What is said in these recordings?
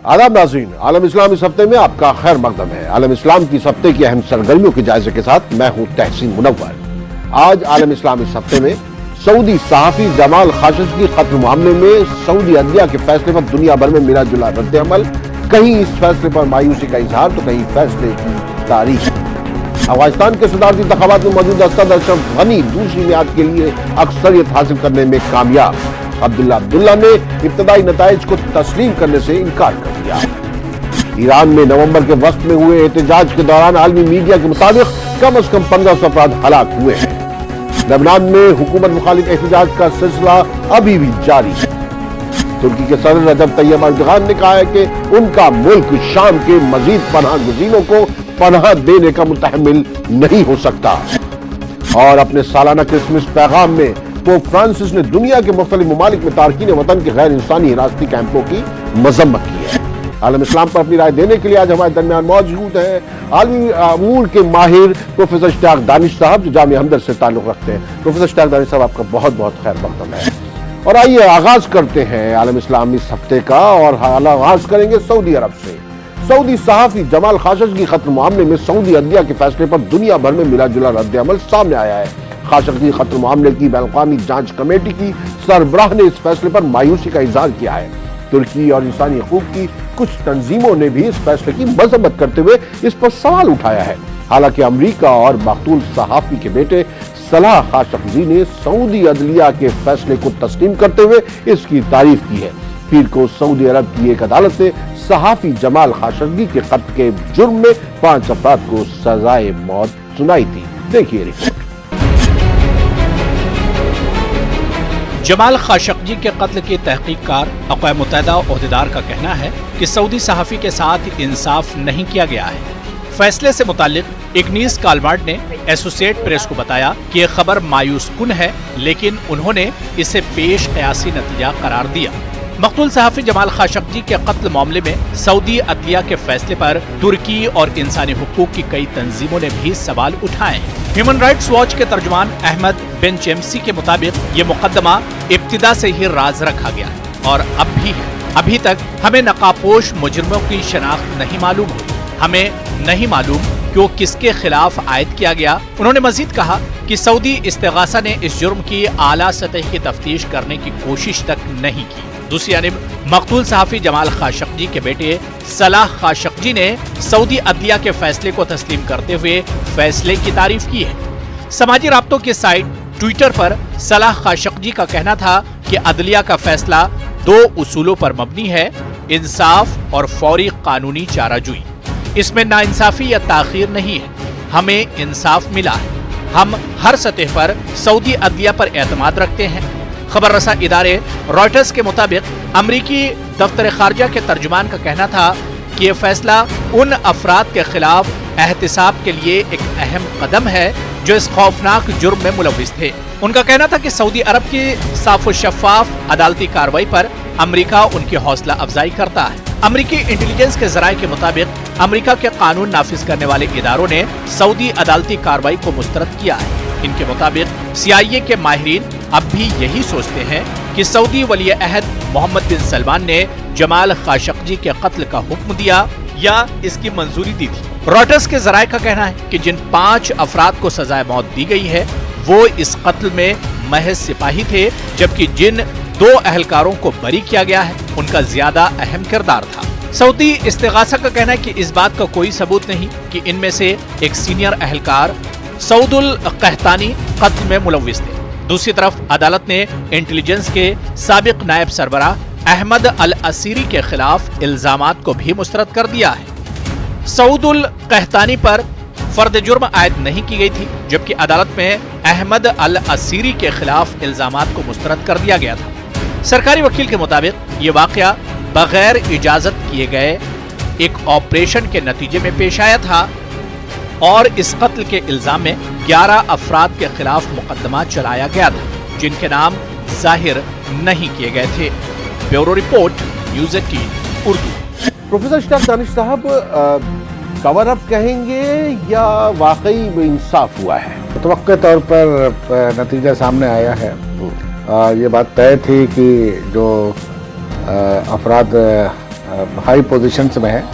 आदाब नाज़रीन, आलम इस्लाम इस हफ्ते में आपका खैर मकदम है। आलम इस्लाम की इस हफ्ते की अहम सरगर्मियों के जायजे के साथ मैं हूं तहसीन मुनव्वर। आज आलम इस्लाम इस हफ्ते में सऊदी सहाफी जमाल खाशोगी कत्ल मामले में सऊदी अदलिया के फैसले पर दुनिया भर में मिला जुला रद्द अमल, कहीं इस फैसले पर मायूसी का इजहार तो कहीं फैसले की तारीफ। अफगानिस्तान के सदारती इंतखाबात में मौजूदा सदर अशरफ गनी दूसरी मियाद के लिए अक्सरियत हासिल करने में कामयाब। अब्दुल्ला ने इब्तदाई नताइज को तस्लीम करने से इनकार कर दिया। ईरान में नवंबर के वक्त में हुए एहतजाज के दौरान आलमी मीडिया के मुताबिक कम से कम 1500 अफराद हलाक हुए हैं। लेबनान में हुकूमत मुखालिफ एहतजाज का सिलसिला अभी भी जारी है। तुर्की के सदर रजब तैयब अर्दगान ने कहा है कि उनका मुल्क शाम के मजीद पनाह गुज़ीरों को पनाह देने का मुतहम्मिल नहीं हो सकता। और अपने सालाना क्रिसमस पैगाम में पोप फ्रांसिस ने दुनिया के मुख्तलिफ ममालिक में तारकीन वतन के गैर इंसानी हिरासती कैंपों की मजम्मत की है। आलम इस्लाम पर अपनी राय देने के लिए आज हमारे दरमियान मौजूद हैं आलमी अमूर के माहिर प्रोफेसर इश्तियाक दानिश साहब, जो जामिया हमदर्द से ताल्लुक़ रखते हैं। प्रोफेसर इश्तियाक दानिश साहब, आपका बहुत बहुत खैर मक़दम है। और आइए आगाज करते हैं आलम इस्लाम इस हफ्ते का, और आगाज करेंगे सऊदी अरब से। सऊदी सहाफी जमाल खाशोगी कत्ल मामले में सऊदी अदलिया के फैसले पर दुनिया भर में मिला जुला रद्द अमल सामने आया है। खाशोगी कत्ल मामले की बैनुल-अक़वामी जांच कमेटी की सरबराह ने इस फैसले पर मायूसी का इजहार किया है। तुर्की और इंसानी हकूक की कुछ तंजीमों ने भी इस फैसले की मजम्मत करते हुए इस पर सवाल उठाया है। हालांकि अमरीका और मकतूल सहाफी के बेटे सलाह खाशोगी ने सऊदी अदलिया के फैसले को तस्लीम करते हुए इसकी तारीफ की है। पीर को सऊदी अरब की एक अदालत ने सहाफी जमाल खाशोगी के कत्ल के जुर्म में 5 अफराद को सजाए मौत सुनाई थी। देखिए रिपोर्ट। जमाल खाशोगी के कत्ल के तहकीककार अक़वाम मुत्तहिदा ओहदेदार का कहना है कि सऊदी सहाफ़ी के साथ इंसाफ नहीं किया गया है। फैसले से मुताल्लिक इग्नीस कालमार्ट ने एसोसिएट प्रेस को बताया कि यह खबर मायूस कुन है, लेकिन उन्होंने इसे पेश क़यासी नतीजा करार दिया। मकतूल सहाफ़ी जमाल खाशोगी के कत्ल मामले में सऊदी अदलिया के फैसले पर तुर्की और इंसानी हुकूक की कई तंजीमों ने भी सवाल उठाए हैं। ह्यूमन राइट्स वॉच के तर्जुमान अहमद बिन चेम्सी के मुताबिक ये मुकदमा इब्तिदा से ही राज रखा गया और अब भी है। अभी तक हमें नकाबपोश मुजरिमों की शनाख्त नहीं मालूम हुई। हमें नहीं मालूम कि वो किसके खिलाफ आयद किया गया। उन्होंने मजीद कहा कि सऊदी इस्तिगासा ने इस जुर्म की आला सतह की तफ्तीश करने की कोशिश तक नहीं की। दूसरी जानिब मकतूल सहाफ़ी जमाल खाशोगी के बेटे सलाह खाशोगी ने सऊदी अदलिया के फैसले को तस्लीम करते हुए फैसले की तारीफ की है। समाजी राब्तों की साइट ट्विटर पर सलाह खाशोगी का कहना था कि अदलिया का फैसला 2 उसूलों पर मबनी है, इंसाफ और फौरी कानूनी चाराजोई। इसमें नाइंसाफी या ताखीर नहीं है, हमें इंसाफ मिला है। हम हर सतह पर सऊदी अदलिया पर एतमाद रखते हैं। खबर रसा इदारे रॉयटर्स के मुताबिक अमरीकी दफ्तर खारजा के तर्जुमान का कहना था कि यह फैसला उन अफराद के खिलाफ एहतिसाब के लिए एक अहम कदम है जो इस खौफनाक जुर्म में मुलविस थे। उनका कहना था कि सऊदी अरब की साफ व शफाफ अदालती कार्रवाई पर अमरीका उनकी हौसला अफजाई करता है। अमरीकी इंटेलिजेंस के जराये के मुताबिक अमरीका के कानून नाफिज करने वाले इदारों ने सऊदी अदालती कार्रवाई को मुस्तरद किया है। इनके मुताबिक CIA के माहिरीन अब भी यही सोचते हैं कि सऊदी वली अहद मोहम्मद बिन सलमान ने जमाल खाशोगी के कत्ल का हुक्म दिया या इसकी मंजूरी दी थी। रॉयटर्स के जराये का कहना है कि जिन 5 अफराद को सजाए मौत दी गई है वो इस कत्ल में महज सिपाही थे, जबकि जिन 2 अहलकारों को बरी किया गया है उनका ज्यादा अहम किरदार था। सऊदी इस्तिगासा का कहना है कि इस बात का कोई सबूत नहीं कि इनमें से एक सीनियर अहलकार सऊदुल कहतानी कत्ल में मुलविस थे। दूसरी तरफ अदालत ने इंटेलिजेंस के साबिक नायब सरबराह अहमद अल असीरी के खिलाफ इल्जामात को भी मुस्तरद कर दिया है। सऊदुल कहतानी पर फर्द जुर्म आयद नहीं की गई थी, जबकि अदालत में अहमद अल असीरी के खिलाफ इल्जामात को मुस्तरद कर दिया गया था। सरकारी वकील के मुताबिक ये वाकया बगैर इजाजत किए गए एक ऑपरेशन के नतीजे में पेश आया था और इस कत्ल के इल्जाम में 11 अफराद के खिलाफ मुकदमा चलाया गया था, जिनके नाम जाहिर नहीं किए गए थे। Bureau report, news 18 Urdu. Professor Ishtiaq Danish साहब, कवर अप कहेंगे या वाकई इंसाफ हुआ है? मुतवक्के तौर पर नतीजा सामने आया है। ये बात तय थी कि जो अफराद हाई पोजीशंस में हैं,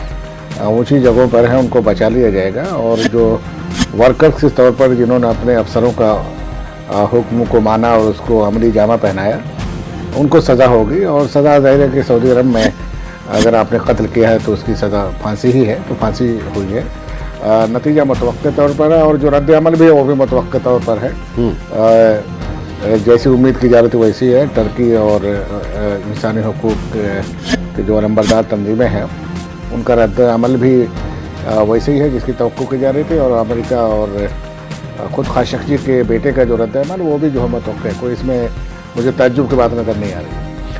ऊंची जगहों पर हैं, उनको बचा लिया जाएगा। और जो वर्कर्स के तौर पर जिन्होंने अपने अफसरों का हुक्म को माना और उसको अमली जामा पहनाया, उनको सज़ा होगी। और सज़ा ज़ाहिर है कि सऊदी अरब में अगर आपने कत्ल किया है तो उसकी सज़ा फांसी ही है, तो फांसी हुई है। नतीजा मुतवक्के तौर पर है और जो रद्द अमल भी है वो भी मुतवक्के तौर पर है। जैसी उम्मीद की जा रही थी वैसी है। टर्की और इंसानी हकूक़ की जो नंबरदार तंजीमें हैं उनका रद्द अमल भी वैसे ही है जिसकी तवक्को की जा रही थी। और अमेरिका और ख़ुद खाशखजी के बेटे का जो रद्द अमल वो भी जो है मुतवक्के है। कोई इसमें मुझे तअज्जुब की बात नज़र नहीं आ रही।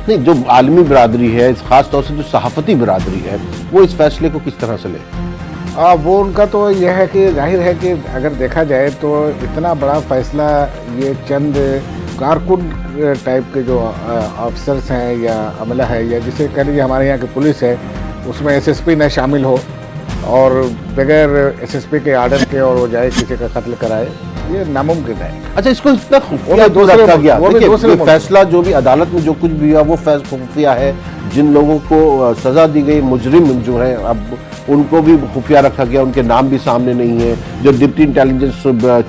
नहीं, जो आलमी बिरादरी है, ख़ास तौर से जो सहाफ़ती बिरादरी है, वो इस फैसले को किस तरह से ले? वो उनका तो यह है कि जाहिर है कि अगर देखा जाए तो इतना बड़ा फ़ैसला ये चंद कारकुन टाइप के जो अफसर्स हैं या अमला है या जिसे कह लीजिए हमारे यहाँ की पुलिस है, उसमें एसएसपी न शामिल हो और बगैर एसएसपी के आर्डर के और वो जाए किसी का कत्ल कराए, ये नामुमकिन है। अच्छा, इसको इतना खुफिया क्यों रखा गया? देखिए, ये फैसला जो भी अदालत में जो कुछ भी हुआ वो फैसला खुफिया है। जिन लोगों को सज़ा दी गई, मुजरिम जो है, अब उनको भी खुफिया रखा गया, उनके नाम भी सामने नहीं है। जो डिप्टी इंटेलिजेंस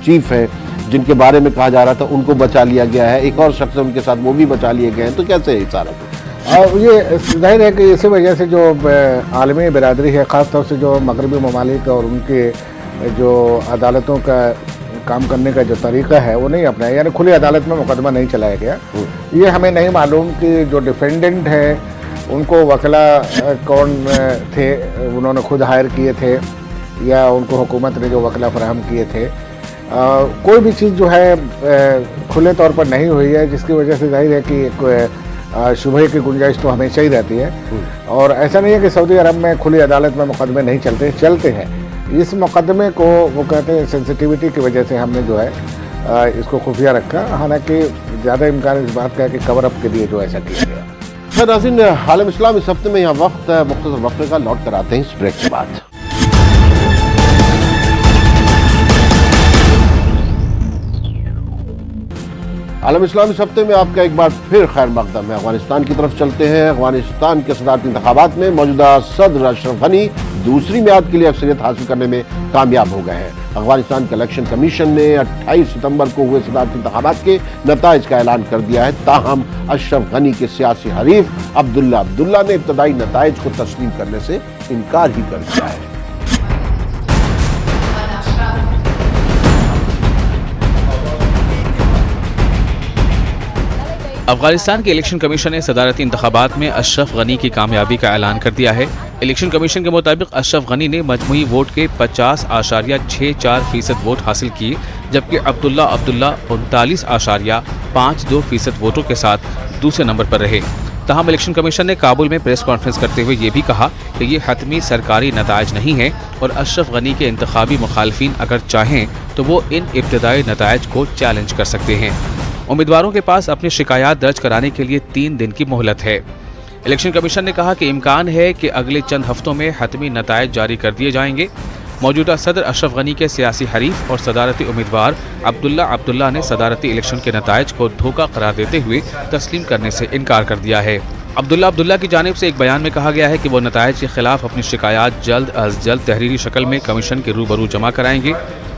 चीफ है जिनके बारे में कहा जा रहा था उनको बचा लिया गया है, एक और शख्स उनके साथ वो भी बचा लिए गए हैं। तो कैसे है सारा कुछ? और ये जाहिर है कि इसी वजह से जो आलमी बिरादरी है, ख़ास तौर से जो मगरबी ममालिक और उनके जो अदालतों का काम करने का जो तरीक़ा है वो नहीं अपनाया, यानी खुली अदालत में मुकदमा नहीं चलाया गया। ये हमें नहीं मालूम कि जो डिफेंडेंट है उनको वकला कौन थे, उन्होंने खुद हायर किए थे या उनको हुकूमत ने जो वकला फराहम किए थे। कोई भी चीज़ जो है खुले तौर पर नहीं हुई है, जिसकी वजह से जाहिर है कि एक शुबहे की गुंजाइश तो हमेशा ही रहती है। और ऐसा नहीं है कि सऊदी अरब में खुली अदालत में मुकदमे नहीं चलते हैं। इस मुकदमे को वो कहते हैं सेंसिटिविटी की वजह से हमने जो है इसको खुफिया रखा, हालांकि ज़्यादा इम्कान इस बात का है कि कवर अप के लिए जो ऐसा किया गया। खैर नाज़रीन, आलम इस्लाम इस हफ्ते में यहाँ वक्त मुख्तसर वक्फे का, लौट कर आते हैं इस ब्रेक के बाद। आलम इस्लाम इस हफ्ते में आपका एक बार फिर खैर मकदम है। अफगानिस्तान की तरफ चलते हैं। अफगानिस्तान के सदारती इंतखाबात में मौजूदा सदर अशरफ गनी दूसरी मियाद के लिए अक्सरियत हासिल करने में कामयाब हो गए हैं। अफगानिस्तान के इलेक्शन कमीशन ने 28 सितंबर को हुए सदारती इंतखाबात के नताइज का ऐलान कर दिया है। ताहम अशरफ गनी के सियासी हरीफ अब्दुल्ला ने इब्तदाई नताइज को तस्लीम करने से इनकार ही कर दिया है। अफगानिस्तान के इलेक्शन कमीशन ने सदारती इंतखाबात में अशरफ गनी की कामयाबी का ऐलान कर दिया है। इलेक्शन कमीशन के मुताबिक अशरफ गनी ने मजमूई वोट के 50.64% वोट हासिल किए, जबकि अब्दुल्ला 39.52% वोटों के साथ दूसरे नंबर पर रहे। तहम इलेक्शन कमीशन ने काबुल में प्रेस कॉन्फ्रेंस करते हुए ये भी कहा कि ये हतमी सरकारी नताइज नहीं है और अशरफ गनी के इंतखाबी मुखालफिन अगर चाहें तो वो इन इब्तदाई नताइज को चैलेंज कर सकते हैं। उम्मीदवारों के पास अपनी शिकायत दर्ज कराने के लिए 3 दिन की मोहलत है। इलेक्शन कमीशन ने कहा कि इम्कान है कि अगले चंद हफ्तों में हतमी नताइज जारी कर दिए जाएंगे। मौजूदा सदर अशरफ गनी के सियासी हरीफ और सदारती उम्मीदवार अब्दुल्ला ने सदारती इलेक्शन के नताइज को धोखा करार देते हुए तस्लीम करने से इनकार कर दिया है। अब्दुल्ला की जानिब से एक बयान में कहा गया है कि वो नताइज के खिलाफ अपनी शिकायत जल्द अज जल्द तहरीरी शक्ल में कमीशन के रूबरू जमा कराएंगे।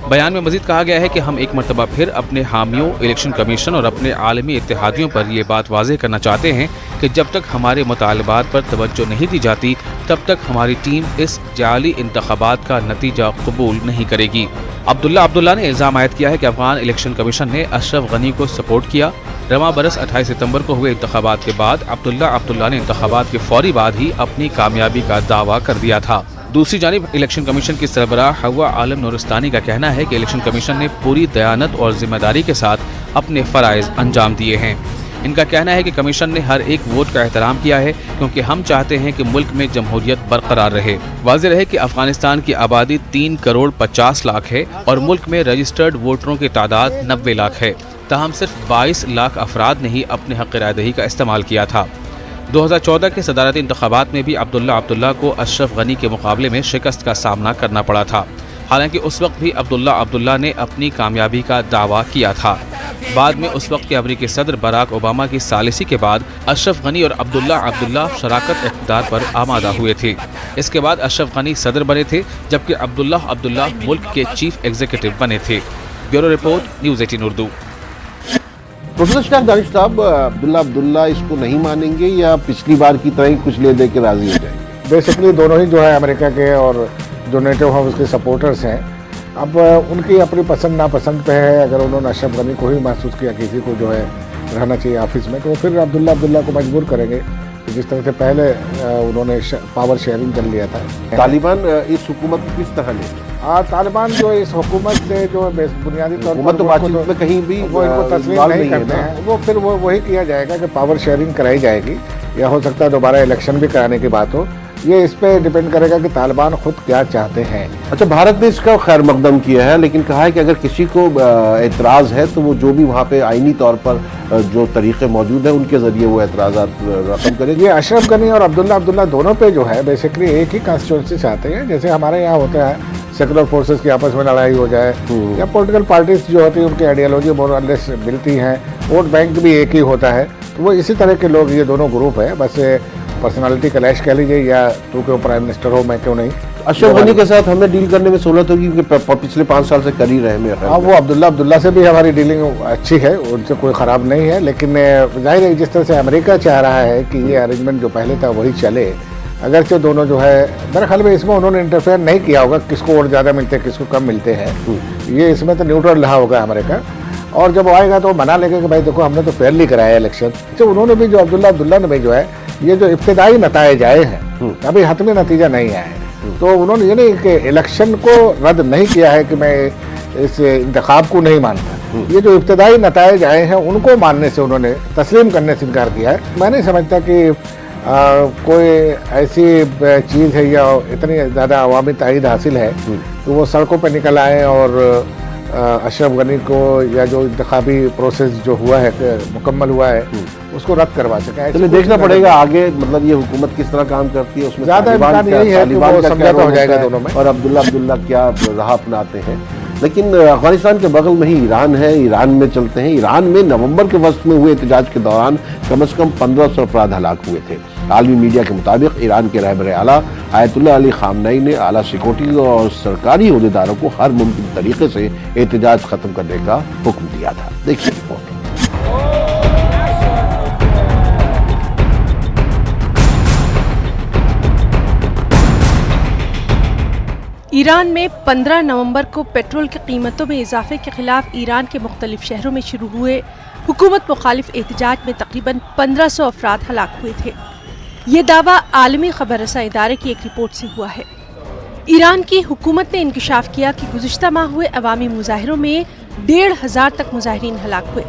बयान में मजीद कहा गया है कि हम एक मरतबा फिर अपने हामियों, इलेक्शन कमीशन और अपने आलमी इत्तेहादियों पर ये बात वाज़ेह करना चाहते हैं कि जब तक हमारे मुतालबात पर तवज्जो नहीं दी जाती तब तक हमारी टीम इस जाली इंतखाबात का नतीजा कबूल नहीं करेगी। अब्दुल्ला ने इल्ज़ाम आयद किया है कि अफगान इलेक्शन कमीशन ने अशरफ गनी को सपोर्ट किया। रवां बरस 28 सितंबर को हुए इंतखाबात के बाद अब्दुल्ला ने इंतखाबात के फौरी बाद ही अपनी कामयाबी का दावा कर दिया था। दूसरी जानिब इलेक्शन कमीशन की सरबराह हवा आलम नूरिस्तानी का कहना है कि इलेक्शन कमीशन ने पूरी दयानत और जिम्मेदारी के साथ अपने फ़राइज़ अंजाम दिए हैं। इनका कहना है कि कमीशन ने हर एक वोट का एहतराम किया है क्योंकि हम चाहते हैं कि मुल्क में जमहूरियत बरकरार रहे। वाज़ेह रहे कि अफगानिस्तान की आबादी 3 करोड़ 50 लाख है और मुल्क में रजिस्टर्ड वोटरों की तादाद 90 लाख है। ताहम सिर्फ 22 लाख अफराद ने ही अपने हक़ रायदही का इस्तेमाल किया था। 2014 के सदारती इंतखाबात में भी अब्दुल्ला को अशरफ गनी के मुकाबले में शिकस्त का सामना करना पड़ा था। हालांकि उस वक्त भी अब्दुल्ला ने अपनी कामयाबी का दावा किया था। بعد میں اس وقت کے امریکی صدر براک اوباما کی ثالثی کے بعد اشرف غنی اور عبداللہ شراکت اقتدار پر آمادہ ہوئے تھے۔ اس کے بعد اشرف غنی صدر بنے تھے جبکہ عبداللہ ملک کے چیف ایگزیکٹو بنے تھے۔ Bureau report news 18 Urdu. Professor Ishtiaq Danish Sahab, Abdullah اس کو نہیں مانیں گے یا پچھلی بار کی طرح ہی کچھ لے دے کے راضی ہو جائیں گے؟ بیسکلی دونوں ہی جو ہے امریکہ کے اور جو نیٹو ہاؤس کے سپورٹرز ہیں، اب ان کی اپنی پسند ناپسند پہ ہے۔ اگر انہوں نے اشرف غنی کو ہی محسوس کیا کسی کو جو ہے رہنا چاہیے آفس میں، تو پھر عبداللہ کو مجبور کریں گے، جس طرح سے پہلے انہوں نے پاور شیئرنگ کر لیا تھا۔ طالبان اس حکومت کو کس طرح لیں گے؟ طالبان جو اس حکومت سے جو بنیادی طور حکومت تو بات چیت میں کہیں بھی وہ ان کو تسلیم نہیں کرتے ہیں، وہ پھر وہی کیا جائے گا کہ پاور شیئرنگ کرائی جائے گی، یا ہو سکتا ہے دوبارہ الیکشن بھی کرانے کی بات ہو۔ یہ اس پہ ڈیپینڈ کرے گا کہ طالبان خود کیا چاہتے ہیں۔ اچھا، بھارت نے اس کا خیر مقدم کیا ہے، لیکن کہا ہے کہ اگر کسی کو اعتراض ہے تو وہ جو بھی وہاں پہ آئینی طور پر جو طریقے موجود ہیں ان کے ذریعے وہ اعتراضات رقم کرے۔ یہ اشرف غنی اور عبداللہ دونوں پہ جو ہے بیسکلی ایک ہی کانسٹیچوئنسی سے آتے ہیں، جیسے ہمارے یہاں ہوتا ہے سیکولر فورسز کی آپس میں لڑائی ہو جائے، یا پولیٹیکل پارٹیز جو ہوتی ہیں ان کی آئیڈیالوجی مور اور لیس ملتی ہیں، ووٹ بینک بھی ایک ہی ہوتا ہے، تو وہ اسی طرح کے لوگ یہ دونوں گروپ ہیں، بس پرسنالٹی کلیش کہہ لیجیے، یا تو کیوں پرائم منسٹر ہو میں کیوں نہیں۔ اشرف غنی کے ساتھ ہمیں ڈیل کرنے میں سہولت ہوگی کیونکہ پچھلے 5 سال سے کر ہی رہے ہیں۔ ہاں، وہ عبداللہ سے بھی ہماری ڈیلنگ اچھی ہے، ان سے کوئی خراب نہیں ہے، لیکن ظاہر ہے جس طرح سے امریکہ چاہ رہا ہے کہ یہ ارینجمنٹ جو پہلے تھا وہی چلے، اگرچہ دونوں جو ہے میرے خیال میں اس میں انہوں نے انٹرفیئر نہیں کیا ہوگا کس کو ووٹ زیادہ ملتے ہیں کس کو کم ملتے ہیں، یہ اس میں تو نیوٹرل رہا ہوگا امریکہ، اور جب وہ آئے گا تو منا لے گا کہ بھائی دیکھو ہم نے تو فیئرلی کرایا الیکشن۔ تو انہوں نے بھی جو عبداللہ نے بھی جو ہے یہ جو ابتدائی نتائج آئے ہیں، ابھی حتمی نتیجہ نہیں آیا ہے، تو انہوں نے یہ نہیں کہ الیکشن کو رد نہیں کیا ہے کہ میں اس انتخاب کو نہیں مانتا، یہ جو ابتدائی نتائج آئے ہیں ان کو ماننے سے انہوں نے تسلیم کرنے سے انکار کیا ہے۔ میں نہیں سمجھتا کہ کوئی ایسی چیز ہے یا اتنی زیادہ عوامی تائید حاصل ہے کہ وہ سڑکوں پہ نکل آئے اور اشرف غنی کو یا جو انتخابی پروسیس جو ہوا ہے مکمل ہوا ہے اس کو رد کروا سکیں۔ چلیے دیکھنا پڑے گا آگے، مطلب یہ حکومت کس طرح کام کرتی ہے، اس میں زیادہ امکان یہی ہے کہ وہ سمجھوتا ہو جائے گا دونوں میں، اور عبداللہ کیا راہ اپناتے ہیں۔ لیکن افغانستان کے بغل میں ہی ایران ہے، ایران میں چلتے ہیں۔ ایران میں نومبر کے وسط میں ہوئے احتجاج کے دوران کم از کم 1500 افراد ہلاک ہوئے تھے۔ عالمی میڈیا کے مطابق ایران کے رہبر اعلیٰ آیت اللہ علی خامنئی نے اعلیٰ سیکورٹی اور سرکاری عہدیداروں کو ہر ممکن طریقے سے احتجاج ختم کرنے کا حکم دیا تھا۔ دیکھیے رپورٹ۔ ایران میں 15 نومبر کو پیٹرول کی قیمتوں میں اضافے کے خلاف ایران کے مختلف شہروں میں شروع ہوئے حکومت مخالف احتجاج میں تقریباً 1500 افراد ہلاک ہوئے تھے۔ یہ دعویٰ عالمی خبر رساں ادارے کی ایک رپورٹ سے ہوا ہے۔ ایران کی حکومت نے انکشاف کیا کہ گزشتہ ماہ ہوئے عوامی مظاہروں میں 1500 تک مظاہرین ہلاک ہوئے۔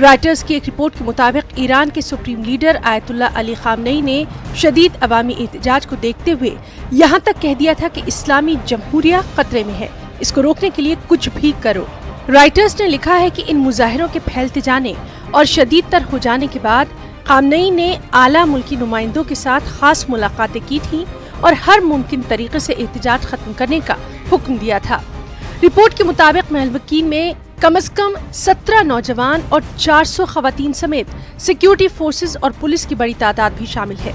رائٹرز کی ایک رپورٹ کے مطابق ایران کے سپریم لیڈر آیت اللہ علی خامنئی نے شدید عوامی احتجاج کو دیکھتے ہوئے یہاں تک کہہ دیا تھا کہ اسلامی جمہوریہ خطرے میں ہے، اس کو روکنے کے لیے کچھ بھی کرو۔ رائٹرز نے لکھا ہے کہ ان مظاہروں کے پھیلتے جانے اور شدید تر ہو جانے کے بعد خامنئی نے اعلیٰ ملکی نمائندوں کے ساتھ خاص ملاقاتیں کی تھیں اور ہر ممکن طریقے سے احتجاج ختم کرنے کا حکم دیا تھا۔ رپورٹ کے مطابق محل وکیل میں کم از کم 17 نوجوان اور 400 خواتین سمیت سیکیورٹی فورسز اور پولیس کی بڑی تعداد بھی شامل ہے۔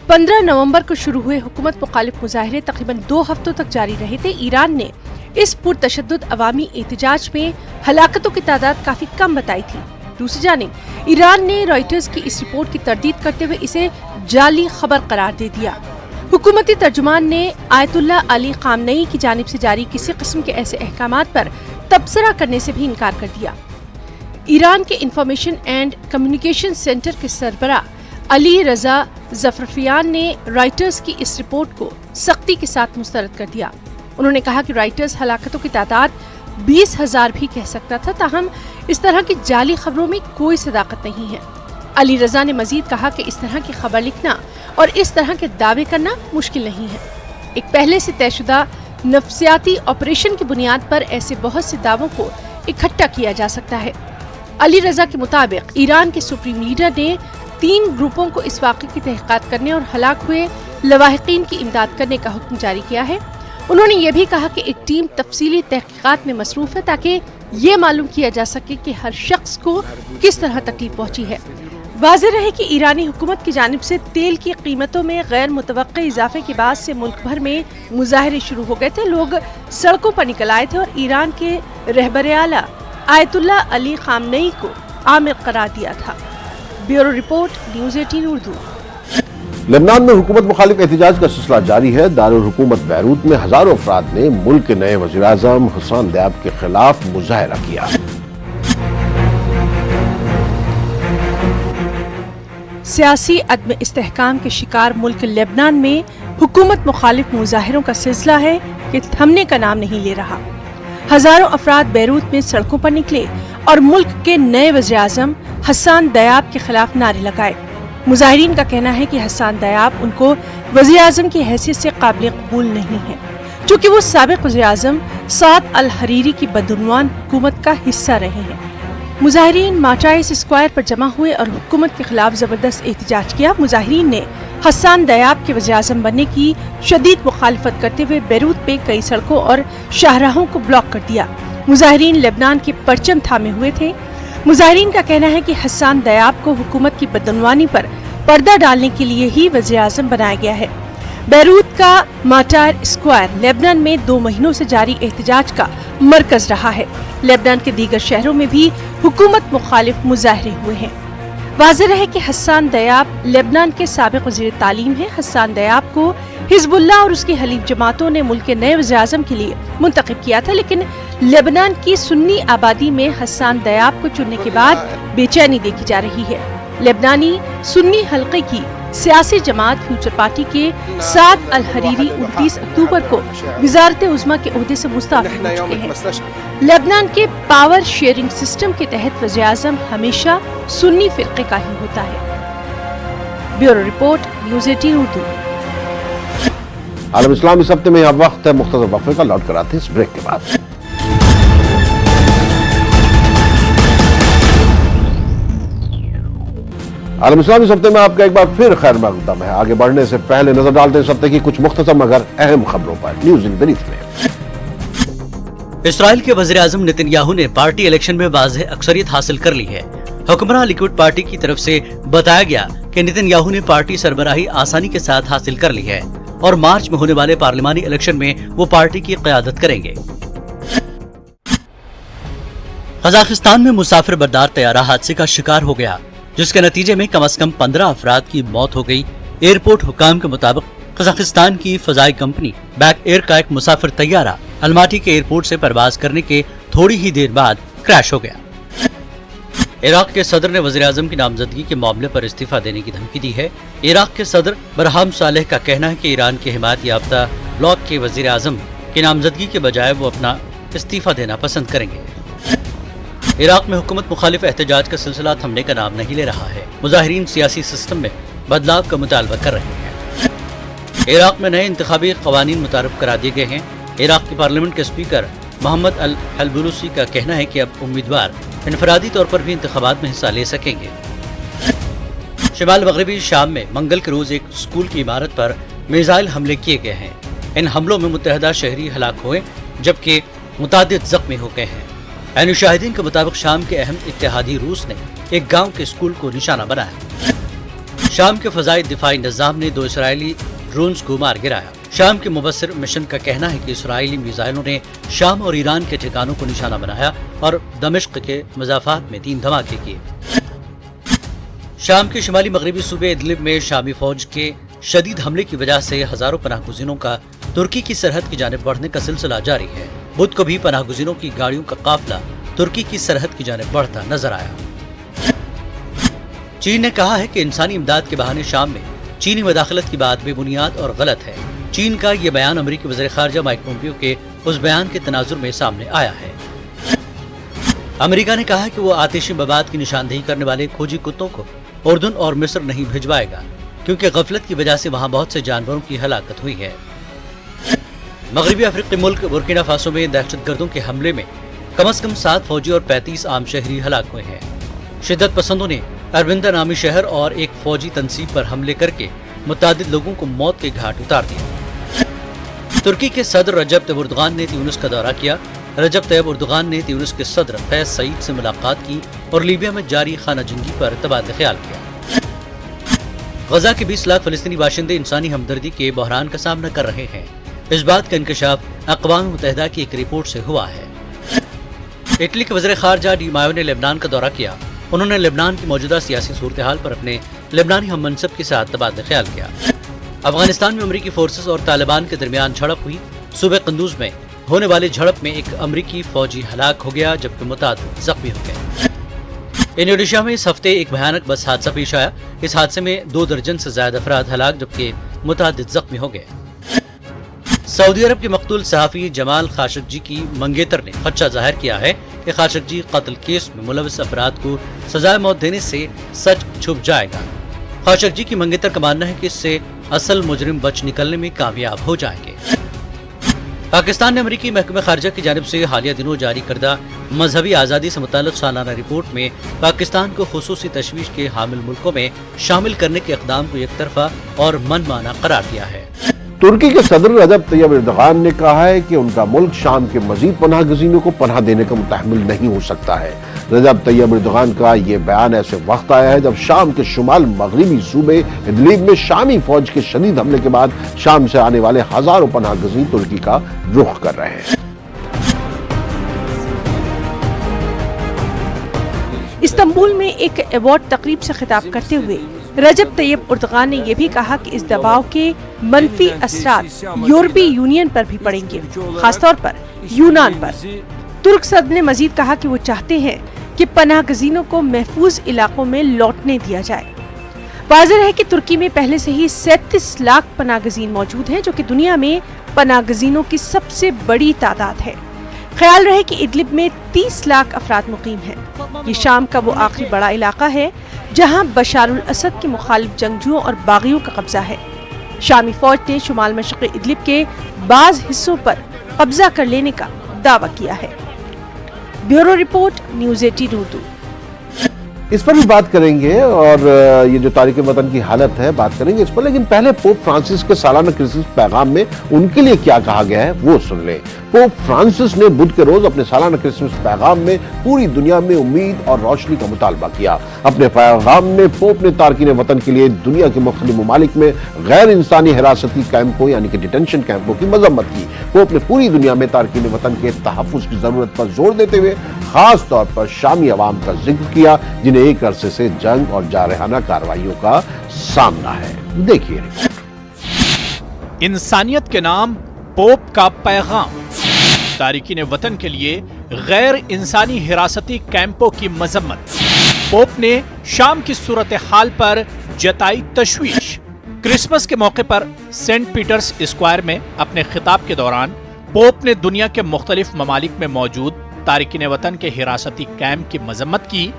15 نومبر کو شروع ہوئے حکومت مخالف مظاہرے تقریباً 2 ہفتوں تک جاری رہے تھے۔ ایران نے اس پرتشدد عوامی احتجاج میں ہلاکتوں کی تعداد کافی کم بتائی تھی۔ دوسری جانب ایران نے رائٹرز کی اس رپورٹ کی تردید کرتے ہوئے اسے جعلی خبر قرار دے دیا۔ حکومتی ترجمان نے آیت اللہ علی خامنئی کی جانب سے جاری کسی قسم کے ایسے احکامات پر تبصرہ کرنے سے بھی انکار کر دیا۔ ایران کے انفارمیشن اینڈ کمیونیکیشن سینٹر کے سربراہ علی رضا ظفرفیان نے رائٹرز کی اس رپورٹ کو سختی کے ساتھ مسترد کر دیا۔ انہوں نے کہا کہ رائٹرز ہلاکتوں کی تعداد 20,000 بھی کہہ سکتا تھا، تاہم اس طرح کی جعلی خبروں میں کوئی صداقت نہیں ہے۔ علی رضا نے مزید کہا کہ اس طرح کی خبر لکھنا اور اس طرح کے دعوے کرنا مشکل نہیں ہے۔ ایک پہلے سے طے شدہ نفسیاتی آپریشن کی بنیاد پر ایسے بہت سے دعووں کو اکٹھا کیا جا سکتا ہے۔ علی رضا کے مطابق ایران کے سپریم لیڈر نے 3 گروپوں کو اس واقعے کی تحقیقات کرنے اور ہلاک ہوئے لواحقین کی امداد کرنے کا حکم جاری کیا ہے۔ انہوں نے یہ بھی کہا کہ ایک ٹیم تفصیلی تحقیقات میں مصروف ہے تاکہ ये मालूम किया जा सके कि हर शख्स को किस तरह तकलीफ पहुंची है। वाज़ेह रहे कि ईरानी हुकूमत की जानिब से तेल की कीमतों में गैर मुतवक्के इजाफे के बाद से मुल्क भर में मुजाहरे शुरू हो गए थे। लोग सड़कों पर निकल आए थे और ईरान के रहबर आला आयतुल्लाह अली खामनेई को आमिर करार दिया था। Bureau report, news 18 Urdu. Lebanon में हुकूमत मुखालिफ एहतजाज का सिलसिला जारी है। दारुल हुकूमत बैरूत में हजारों अफराद ने मुल्क के नए वज़ीर आज़म हसन दयाब के खिलाफ मुजाहरा किया। सियासी अदम इस्तेहकाम के शिकार मुल्क लेबनान में हुकूमत मुखालिफ मुजाहिरों का सिलसिला है कि थमने का नाम नहीं ले रहा। हजारों अफराद बैरूत में सड़कों पर निकले और मुल्क के नए वज़ीर आज़म हसन दयाब के खिलाफ नारे लगाए। मुजाहिरीन का कहना है कि हसन दयाब उनको वज़ीर आज़म की हैसियत से काबिल कबूल नहीं है, चूँकि वो साबिक वज़ीर आज़म साद अल हरीरी की बदउनवान हुकूमत का हिस्सा रहे हैं। मुजाहिरीन मार्टाइस स्क्वायर पर जमा हुए और हुकूमत के खिलाफ जबरदस्त एहतजाज किया। मुजाहिरीन ने हसन दयाब के वज़ीर आज़म बनने की शदीद मुखालफत करते हुए बैरूत पे कई सड़कों और शाहराहों को ब्लॉक कर दिया। मुजाहिरीन लेबनान के परचम थामे हुए थे। मुजाहिरीन का कहना है कि हसन दयाब को हुकूमत की बदउनवानी पर पर्दा डालने के लिए ही वज़ीर आज़म बनाया गया है। बैरूत का मार्टायर स्क्वायर लेबनान में 2 महीनों से जारी एहतजाज का मरकज रहा है। लेबनान के दीगर शहरों में भी हुकूमत मुखालिफ मुजाहरे हुए हैं। वाज़ेह है कि हसन दयाब लेबनान के साबिक वज़ीर तालीम है। हसन दयाब को हिजबुल्लाह और उसकी हलीफ जमातों ने मुल्क के नए वज़ीर आज़म के लिए मुंतखब किया था, लेकिन लेबनान की सुन्नी आबादी में हसन दयाब को चुनने के बाद बेचैनी देखी जा रही है। लेबनानी सुन्नी हल्के की सियासी जमात फ्यूचर पार्टी के साद अल हरीरी 29 अक्टूबर को वज़ारत उज़्मा के ओहदे से मुस्तअफ़ी हो चुके हैं। लेबनान के पावर शेयरिंग सिस्टम के तहत वज़ीर आज़म हमेशा सुन्नी फ़िरक़े का ही होता है। Bureau report, news 18 Urdu. Alam Islam इस हफ्ते में अब वक्त है मुख्तसर वक्फे का, लौट कर आते हैं इस ब्रेक के बाद। आलम इस्लाम इस हफ्ते में आपका एक बार फिर खैर मकदम है। आगे बढ़ने से पहले नजर डालते हैं इस हफ्ते की कुछ मुख्तसर मगर अहम खबरों पर। न्यूज़ इन ब्रीफ में इसराइल के वज़ीर आज़म नेतन्याहू ने पार्टी इलेक्शन में वाज़ेह अक्सरियत हासिल कर ली है। हुक्मरान लिकुड पार्टी की तरफ से बताया गया कि नेतन्याहू ने पार्टी सरबराही आसानी के साथ हासिल कर ली है और मार्च में होने वाले पार्लिमानी इलेक्शन में वो पार्टी की क़यादत करेंगे। कजाकिस्तान में मुसाफिर बरदार तैयारा हादसे का शिकार हो गया, जिसके नतीजे में कम से कम 15 अफराद की मौत हो गई। एयरपोर्ट हुकाम के मुताबिक कजाकिस्तान की फजाई कंपनी बैक एयर का एक मुसाफिर तैयारा अलमाटी के एयरपोर्ट से परवाज करने के थोड़ी ही देर बाद क्रैश हो गया। इराक के सदर ने वज़ीर आज़म की नामजदगी के मामले पर इस्तीफा देने की धमकी दी है। इराक के सदर बरहाम सालेह का कहना है कि ईरान के हिमायत याफ्ता ब्लॉक के वज़ीर आज़म की नामजदगी के बजाय वो अपना इस्तीफा देना पसंद करेंगे। इराक में हुकूमत मुखालिफ एहतजाज का सिलसिला थमने का नाम नहीं ले रहा है। मुजाहिरीन सियासी सिस्टम में बदलाव का मुतालबा कर रहे हैं। इराक में नए इंतखाबी कवानीन मुतारफ करा दिए गए हैं। इराक की पार्लियामेंट के स्पीकर मोहम्मद अल हलबुलूसी का कहना है कि अब उम्मीदवार इनफरादी तौर पर भी इंतखाबात में हिस्सा ले सकेंगे। शिमाल मगरबी शाम में मंगल के रोज एक स्कूल की इमारत पर मिसाइल हमले किए गए हैं। इन हमलों में मुत्तहदा शहरी हलाक हुए जबकि मुतादिद जख्मी हो गए हैं। ऐन शाहिदीन के मुताबिक शाम के अहम इत्तेहादी रूस ने एक गांव के स्कूल को निशाना बनाया। शाम के फजाई दिफाई निज़ाम ने 2 इसराइली ड्रोन्स को मार गिराया। शाम के मुबस्सिर मिशन का कहना है कि इसराइली मिसाइलों ने शाम और ईरान के ठिकानों को निशाना बनाया और दमिश्क के मज़ाफ़ात में 3 धमाके किए। शाम के शिमाली मगरबी सूबे इदलिब में शामी फौज के शदीद हमले की वजह से हजारों पनाहगुज़ीनों का तुर्की की सरहद की जानिब बढ़ने का सिलसिला जारी है। बुध को भी पनाहगुज़ीनों की गाड़ियों का काफिला तुर्की की सरहद की जानिब बढ़ता नजर आया। चीन ने कहा है कि इंसानी इमदाद के बहाने शाम में चीनी मदाखलत की बात बेबुनियाद और गलत है। चीन का ये बयान अमेरिकी वज़ीर ख़ारजा माइक पोम्पियो के उस बयान के तनाजुर में सामने आया है। अमेरिका ने कहा कि वो आतिशी मवाद की निशानदेही करने वाले खोजी कुत्तों को उर्दन और मिस्र नहीं भिजवाएगा, क्योंकि गफलत की वजह से वहाँ बहुत से जानवरों की हलाकत हुई है। मगरबी अफ्रीकी मुल्क बुर्किना फासो में दहशतगर्दों के हमले में कम से कम 7 फौजी और 35 आम शहरी हलाक हुए हैं। शिद्दत पसंदों ने अरबिंदा नामी शहर और एक फौजी तंसीब पर हमले करके मुतादिद लोगों को मौत के घाट उतार दिया। तुर्की के सदर रजब तैयब एर्दोगान ने ट्यूनिस का दौरा किया। रजब तैयब उर्दुगान ने त्यूनिस के सदर फैज सईद से मुलाकात की और लीबिया में जारी खाना जंगी पर तबादला ख्याल किया। गजा के 20 लाख फलस्तीनी बाशिंदे इंसानी हमदर्दी के बहरान का सामना कर रहे हैं। इस बात का इंकशाफ अक़वाम मुत्तहिदा की एक रिपोर्ट से हुआ है। इटली के वज़ीर ख़ारजा डी मायो ने लेबनान का दौरा किया। उन्होंने लेबनान की मौजूदा सियासी सूरत हाल पर अपने लेबनानी हम मनसब के साथ तबादला ख्याल किया। अफगानिस्तान में अमरीकी फोर्सेस और तालिबान के दरमियान झड़प हुई। सूबे कुंदूज में होने वाली झड़प में एक अमरीकी फौजी हलाक हो गया जबकि मुतादिद जख्मी हो गए। इंडोनेशिया में इस हफ्ते एक भयानक बस हादसा पेश आया। इस हादसे में 2 दर्जन से ज्यादा अफराद हलाक जबकि मुतादिद जख्मी हो गए। सऊदी अरब के मकतूल सहाफ़ी जमाल खाशोगी की मंगेतर ने खदशा जाहिर किया है कि खाशोगी कत्ल केस में मुलविस अफराद को सजाए मौत देने से सच छुप जाएगा। खाशोगी की मंगेतर का मानना है कि इससे असल मुजरिम बच निकलने में कामयाब हो जाएंगे। पाकिस्तान ने अमरीकी महकमे खारजा की जानिब से हालिया दिनों जारी करदा मजहबी आज़ादी से मुताल्लिक़ सालाना रिपोर्ट में पाकिस्तान को खुसूसी तशवीश के हामिल मुल्कों में शामिल करने के इक़दाम को एक तरफा और मनमाना करार दिया है। तुर्की के सदर रजब तैयब एर्दोगान ने कहा है कि उनका मुल्क शाम के मजीद पनाह गजीनों को पनाह देने का मुतहम्मिल नहीं हो सकता है। रजब तैयब एर्दोगान का ये बयान ऐसे वक्त आया है जब शाम के शुमाल मगरिबी सूबे इदलिब में शामी फौज के शदीद हमले के बाद शाम से आने वाले हजारों पनाह गजीन तुर्की का रुख कर रहे हैं। इस्तांबुल में एक अवार्ड तकरीब से खिताब करते हुए रजब तैयब एर्दोगान ने यह भी कहा कि इस दबाव के मनफी असरात यूरोपीय यूनियन पर भी पड़ेंगे, खासतौर पर यूनान पर। तुर्क सदर ने मजीद कहा कि वो चाहते हैं कि पनाह गजीनों को महफूज इलाकों में लौटने दिया जाए। वाज़ेह है कि तुर्की में पहले से ही 37 लाख पनाह गजीन मौजूद हैं, जो कि दुनिया में पनाह गजीनों की सबसे बड़ी तादाद है। ख्याल रहे कि इदलिब में 30 लाख अफराद मुकीम हैं। ये शाम का वो आखिरी बड़ा इलाका है जहां बशारुल असद के मुखालिफ जंगजुओं और बागियों का कब्जा है। शामी फौज ने शुमाल मशरक़ी इदलिब के बाज़ हिस्सों पर कब्जा कर लेने का दावा किया है। Bureau report, news 18 Urdu. इस पर भी बात करेंगे और ये जो तारीख़ वतन की हालत है बात करेंगे इस पर, लेकिन पहले पोप फ्रांसिस के सालाना क्रिसमस पैगाम में उनके लिए क्या कहा गया है वो सुन लें। पोप फ्रांसिस ने बुध के रोज अपने सालाना क्रिसमस पैगाम में पूरी दुनिया में उम्मीद और रोशनी का मुतालबा किया। अपने पैगाम में पोप ने तारकीन वतन के लिए दुनिया के मुख्तलिफ ममालिक में गैर इंसानी हिरासती कैंपों यानी कि डिटेंशन कैंपों की मजम्मत की। पोप ने पूरी दुनिया में तारकीन वतन के तहफ़्फ़ुज़ की जरूरत पर जोर देते हुए खास तौर पर शामी अवाम का जिक्र किया जिन्हें एक अरसे से जंग और जारहाना कार्रवाइयों का सामना है। देखिए रिपोर्ट। इंसानियत के नाम पोप का पैगाम, तारिकीन वतन के लिए गैर इंसानी हिरासती कैंपों की मजम्मत। पोप ने शाम की सूरत हाल पर जताई तशवीश। क्रिसमस के मौके पर सेंट पीटर्स स्क्वायर में अपने खिताब के दौरान पोप ने दुनिया के मुख्तलिफ ममालिक में मौजूद तारिकीन वतन के हिरासती कैंप की मजम्मत की।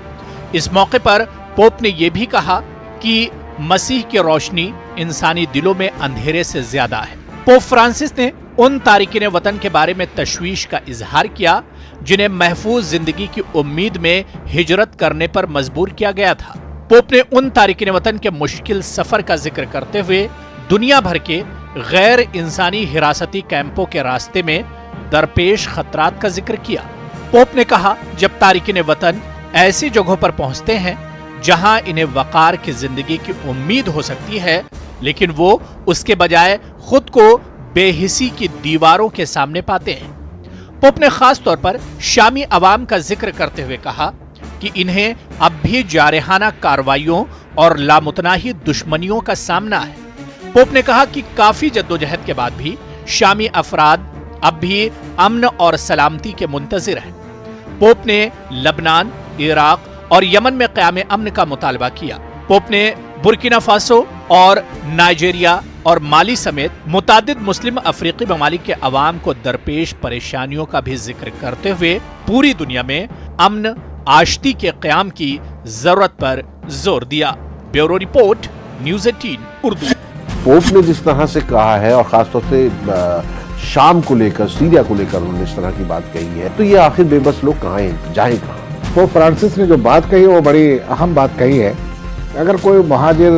इस मौके पर पोप ने यह भी कहा कि मसीह की रोशनी इंसानी दिलों में अंधेरे से ज्यादा है। पोप फ्रांसिस ने उन तारिकीन वतन के बारे में तशवीश का इजहार किया जिन्हें महफूज जिंदगी की उम्मीद में हिजरत करने पर मजबूर किया गया था। पोप ने उन तारिकीन वतन के मुश्किल सफर का जिक्र करते हुए दुनिया भर के गैर इंसानी हिरासती कैंपों के रास्ते में दरपेश खतरात का जिक्र किया। पोप ने कहा, जब तारिकीन वतन ऐसी जगहों पर पहुंचते हैं जहां इन्हें वकार की जिंदगी की उम्मीद हो सकती है, लेकिन वो उसके बजाय खुद को बेहिसी की दीवारों के सामने पाते हैं। पोप ने खास तौर पर शामी अवाम का जिक्र करते हुए कहा कि इन्हें अब भी जारहाना कार्रवाइयों और लामुतनाही दुश्मनियों का सामना है। पोप ने कहा कि काफी जद्दोजहद के बाद भी शामी अफराद अब भी अमन और सलामती के मुंतजिर हैं। पोप ने लबनान, इराक और यमन में क़याम अमन का मुतालबा किया। पोप ने बुर्किना फासो और नाइजीरिया और माली समेत मुतादिद मुस्लिम अफ्रीकी ममालिक के अवाम को दरपेश परेशानियों का भी जिक्र करते हुए पूरी दुनिया में अमन आश्ती के क़याम की जरूरत पर जोर दिया। Bureau report, news 18 Urdu. Pope ने जिस तरह से कहा है और खासतौर से शाम को लेकर, सीरिया को लेकर उन्होंने इस तरह की बात कही है, तो ये आखिर बेबस लोग कहाँ हैं, जाएं कहाँ? पोप फ्रांसिस ने जो बात कही वो बड़ी अहम बात कही है। अगर कोई महाजिर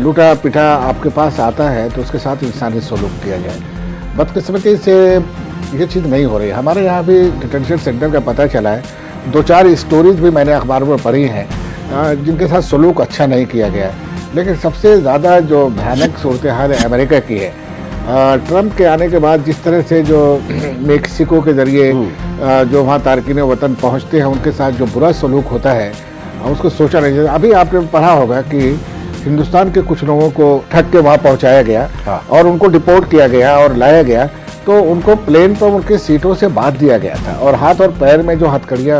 लूटा पिटा आपके पास आता है तो उसके साथ इंसानी सलूक किया जाए। बदकिस्मती से ये चीज़ नहीं हो रही। हमारे यहाँ भी डिटेंशन सेंटर का पता चला है, 2-4 स्टोरीज भी मैंने अखबारों में पढ़ी हैं जिनके साथ सलूक अच्छा नहीं किया गया है। लेकिन सबसे ज़्यादा जो भयानक सूरत हाल अमेरिका की है, ट्रंप के आने के बाद जिस तरह से जो मेक्सिको के ज़रिए जो वहाँ तारकीन वतन पहुँचते हैं उनके साथ जो बुरा सलूक होता है उसको सोचा नहीं जाता। अभी आपने पढ़ा होगा कि हिंदुस्तान के कुछ लोगों को ठग के वहाँ पहुँचाया गया और उनको डिपोर्ट किया गया और लाया गया, तो उनको प्लेन पर उनके सीटों से बांध दिया गया था और हाथ और पैर में जो हथकड़ियाँ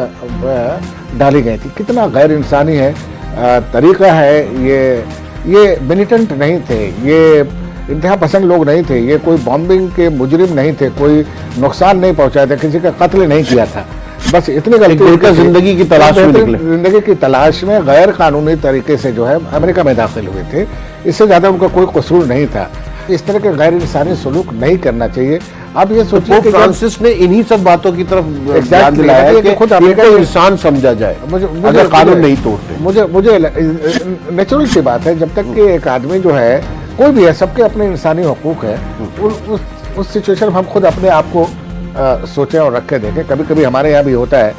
डाली गई थी। कितना गैर इंसानी है तरीका है ये मिलिटेंट नहीं थे, ये इंतहा पसंद लोग नहीं थे, ये कोई बॉम्बिंग के मुजरिम नहीं थे, कोई नुकसान नहीं पहुंचाया था, किसी का कत्ल नहीं किया था। बस इतनी गलती जिंदगी की तलाश में निकले, जिंदगी की तलाश में गैर कानूनी तरीके से जो है अमेरिका में दाखिल हुए थे। इससे ज़्यादा उनका कोई कसूर नहीं था। इस तरह के गैर इंसानी सलूक नहीं करना चाहिए। आप ये सोचिए कि फ्रांसिस ने इन्हीं सब बातों की तरफ ध्यान दिलाया है कि खुद अमेरिका इंसान समझा जाए अगर कानून नहीं तोड़ते। मुझे नेचुरल सी बात है, जब तक कि एक आदमी जो है कोई भी है, सबके अपने इंसानी हकूक है, उस सिचुएशन में हम खुद अपने आप को सोचें और रख के देखें। कभी कभी हमारे यहाँ भी होता है,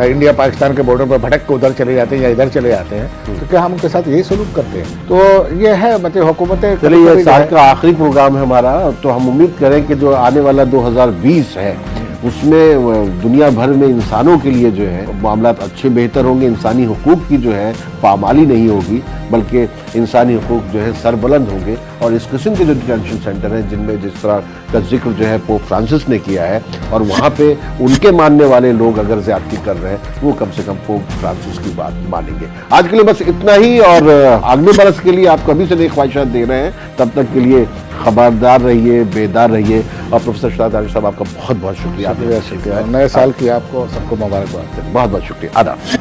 इंडिया पाकिस्तान के बॉर्डर पर भटक के उधर चले जाते हैं या इधर चले जाते हैं, तो क्या हम उनके साथ यही सलूक करते हैं? तो ये है मतलब हुकूमतें। चलिए, ये साल का आखिरी प्रोग्राम है हमारा, तो हम उम्मीद करें कि जो आने वाला 2020 है उसमें दुनिया भर में इंसानों के लिए जो है मामलात अच्छे बेहतर होंगे, इंसानी हुकूक की जो है पामाली नहीं होगी, बल्कि इंसानी हुकूक जो है सरबुलंद होंगे। और इस किस्म के जो डिटेंशन सेंटर हैं जिनमें जिस तरह का जिक्र जो है पोप फ्रांसिस ने किया है, और वहाँ पे उनके मानने वाले लोग अगर ज्यादती कर रहे हैं, वो कम से कम पोप फ्रांसिस की बात मानेंगे। आज के लिए बस इतना ही, और अगले बरस के लिए आप कभी से नई ख्वाहिशात दे रहे हैं, तब तक के लिए खबरदार रहिए, बेदार रहिए। और प्रोफेसर शाहिद आरिफ साहब, आपका बहुत बहुत शुक्रिया। नए साल की आपको सबको मुबारकबाद। बहुत बहुत शुक्रिया। आदाब।